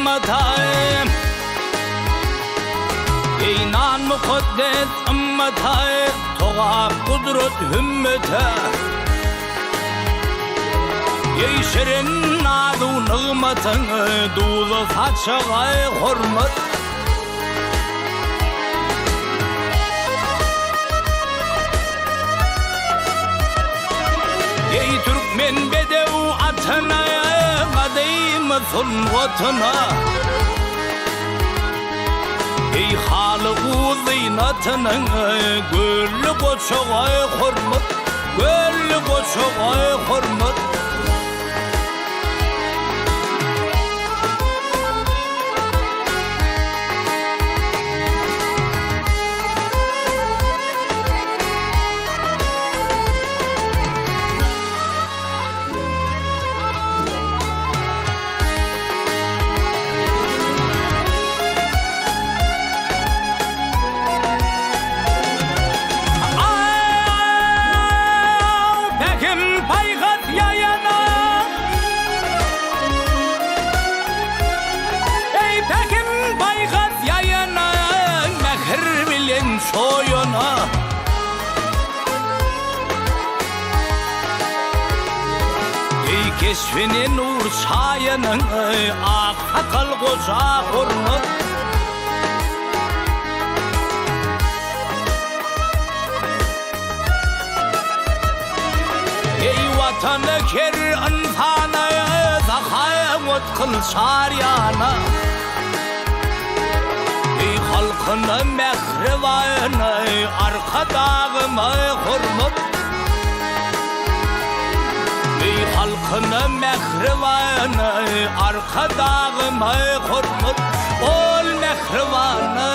ümmetayım. İnan mukaddes ümmetayım, toğa kudret hümmete. Ey şirin nadu nığmetin, dulu saçıgay hurmet. Ey Türkmen bedev atına, kadeymesin vatına. Ey halığı zinatının, güllü koçuğay hurmet, güllü koçuğay hurmet. Soyuna ey keşfinin nur çayının, ak akıl koca hurmet. Ey vatanı ker insanı, zahayet kıl şariyana. Halkını mehrivanı, arkadağımı hurmet. Ey halkını mehrivanı, arkadağımı hurmet. Ol mehrivanı